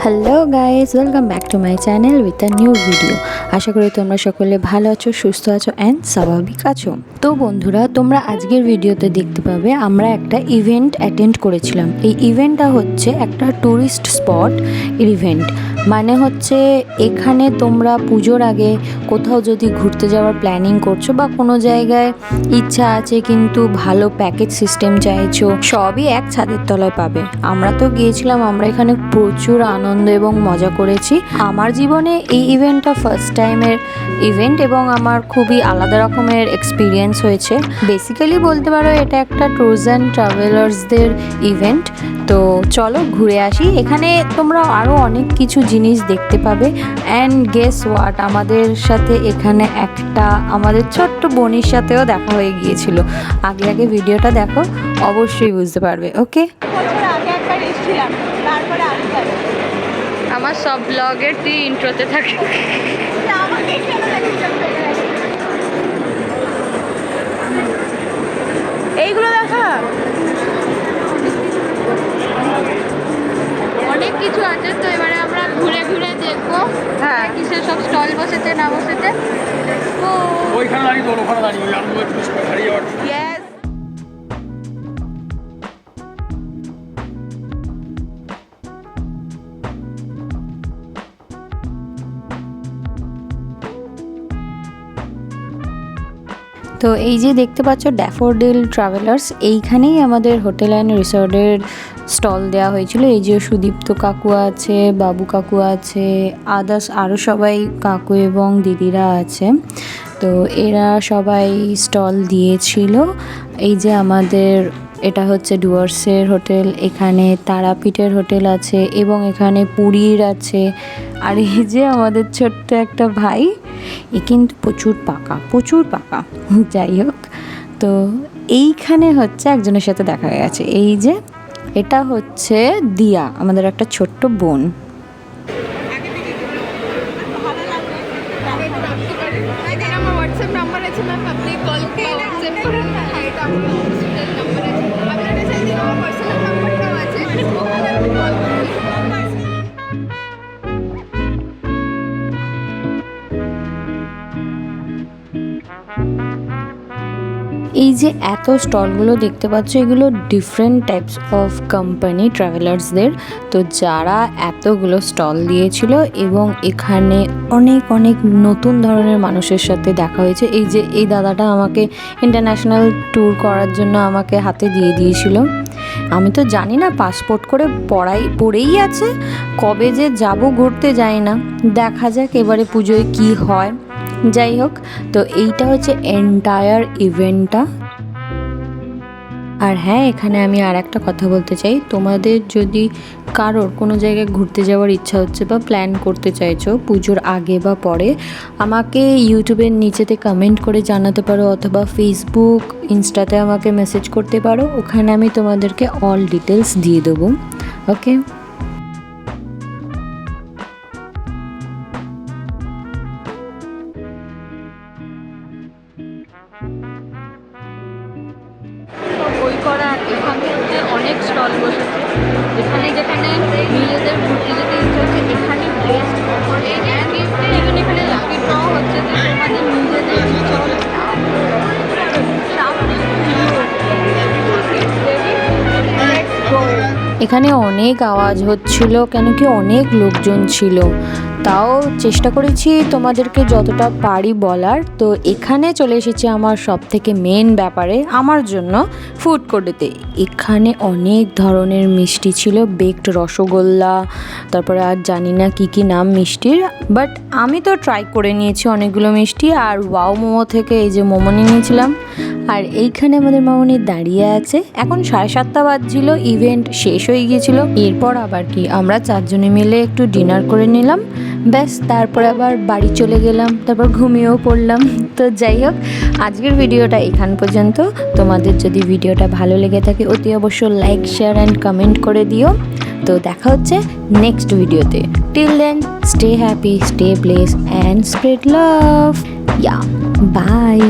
Hello guys, welcome back to my channel with a new video. আশা করি তোমরা সকলে ভালো আছো, সুস্থ আছো অ্যান্ড স্বাভাবিক আছো। তো বন্ধুরা, তোমরা আজকের ভিডিওতে দেখতে পাবে আমরা একটা ইভেন্ট অ্যাটেন্ড করেছিলাম। এই ইভেন্টটা হচ্ছে একটা ট্যুরিস্ট স্পট ইভেন্ট, মানে হচ্ছে এখানে তোমরা পুজোর আগে কোথাও যদি ঘুরতে যাওয়ার প্ল্যানিং করছো বা কোনো জায়গায় ইচ্ছা আছে কিন্তু ভালো প্যাকেজ সিস্টেম চাইছো, সবই এক ছাদের তলায় পাবে। আমরা তো গিয়েছিলাম, আমরা এখানে প্রচুর আনন্দ এবং মজা করেছি। আমার জীবনে এই ইভেন্টটা ফার্স্ট টাইমের ইভেন্ট এবং আমার খুবই আলাদা রকমের এক্সপিরিয়েন্স হয়েছে। বেসিক্যালি বলতে পারো এটা একটা ট্যুরস অ্যান্ড ট্রাভেলার্সদের ইভেন্ট। তো চলো ঘুরে আসি। এখানে তোমরা আরও অনেক কিছু জিনিস দেখতে পাবে। অ্যান্ড গেস হোয়াট, আমাদের সাথে এখানে একটা আমাদের ছোট্ট বোনের সাথেও দেখা হয়ে গিয়েছিল। আগে ভিডিওটা দেখো, অবশ্যই বুঝতে পারবে। ওকে, আমার সব ব্লগের তুই ইন্ট্রোতে থাকে। এইগুলো দেখা অনেক কিছু আছে, তো এবারে আমরা ঘুরে ঘুরে দেখবো হ্যাঁ কিসের সব স্টল বসেছে না বসেছে। তো ওইখানে দাঁড়িয়ে তো ওখানে দাঁড়িয়ে ওই আলু দাঁড়িয়ে ইয়েস তো এই যে দেখতে পাচ্ছ ড্যাফোডিল ট্রাভেলার্স, এইখানেই আমাদের হোটেল অ্যান্ড রিসর্টের স্টল দেওয়া হয়েছিল। এই যে সুদীপ্ত কাকু আছে, বাবু কাকু আছে, আদার্স আরও সবাই কাকু এবং দিদিরা আছে। তো এরা সবাই স্টল দিয়েছিল। এই যে আমাদের এটা হচ্ছে ডুয়ার্সের হোটেল, এখানে তারাপীঠের হোটেল আছে এবং এখানে পুরীর আছে। আর এই যে আমাদের ছোট্ট একটা ভাই, এ কিন্তু প্রচুর পাকা। যাই হোক, তো এইখানে হচ্ছে একজনের সাথে দেখা হয়ে গেছে। এই যে এটা হচ্ছে দিয়া, আমাদের একটা ছোট্ট বোন। আমার হোয়াটসঅ্যাপ নাম্বার আছে ম্যাম, আপনি কল করে হোয়াটসঅ্যাপ করুন। এটা আমার হসপিটাল নাম্বার আছে, আপনাদের সাথে আমার পার্সোনাল নাম্বারটাও আছে, ওখানে আপনি কল করুন। এই যে এত স্টলগুলো দেখতে পাচ্ছ, এগুলো ডিফারেন্ট টাইপস অফ কোম্পানি ট্রাভেলার্সদের। তো যারা এতগুলো স্টল দিয়েছিল এবং এখানে অনেক নতুন ধরনের মানুষের সাথে দেখা হয়েছে। এই যে এই দাদাটা আমাকে ইন্টারন্যাশনাল ট্যুর করার জন্য আমাকে হাতে দিয়ে দিয়েছিল। আমি তো জানি না, পাসপোর্ট করে পড়েই আছে, কবে যে যাব ঘুরতে যাই না, দেখা যাক এবারে পুজোয় কি হয়। যাই হোক, তো এইটা হচ্ছে এন্টায়ার ইভেন্টটা। আর হ্যাঁ, এখানে আমি আর একটা কথা বলতে চাই, তোমাদের যদি কারোর কোনো জায়গায় ঘুরতে যাওয়ার ইচ্ছা হচ্ছে বা প্ল্যান করতে চাইছো পুজোর আগে বা পরে, আমাকে ইউটিউবের নিচেতে কমেন্ট করে জানাতে পারো অথবা ফেসবুক ইনস্টাতে আমাকে মেসেজ করতে পারো। ওখানে আমি তোমাদেরকে অল ডিটেলস দিয়ে দেবো। ওকে, বই করার এখানে হচ্ছে অনেক স্টল বসেছে। যেখানে নিজেদের ঘুরতে যেতে ইচ্ছা হচ্ছে এখানে বেস্ট অফার। এখানে লাকি ড্র হচ্ছে, যে তোমাদের নিজেদের স্টল এখানে অনেক আওয়াজ হচ্ছিল, কেন কি অনেক লোকজন ছিল। তাও চেষ্টা করেছি তোমাদেরকে যতটা পারি বলার। তো এখানে চলে এসেছি আমার সব থেকে মেন ব্যাপারে, আমার জন্য ফুড কোর্টেতে। এখানে অনেক ধরনের মিষ্টি ছিল, বেকড রসগোল্লা, তারপরে আর জানি না কি নাম মিষ্টির, বাট আমি তো ট্রাই করে নিয়েছি অনেকগুলো মিষ্টি। আর ওয়াও মোমো থেকে এই যে মোমো নিয়েছিলাম। আর এইখানে আমাদের মামনি দাঁড়িয়ে আছে। এখন 7:30 বাজছিল, ইভেন্ট শেষ হয়ে গিয়েছিল। এরপর আবার কি, আমরা 4 জনে মিলে একটু ডিনার করে নিলাম, ব্যাস। তারপরে আবার বাড়ি চলে গেলাম, তারপর ঘুমিয়েও পড়লাম। তো যাই হোক, আজকের ভিডিওটা এখান পর্যন্ত। তোমাদের যদি ভিডিওটা ভালো লেগে থাকে অতি অবশ্যই লাইক, শেয়ার অ্যান্ড কমেন্ট করে দিও। তো দেখা হচ্ছে নেক্সট ভিডিওতে। Till then, stay happy, stay blessed and spread love. By.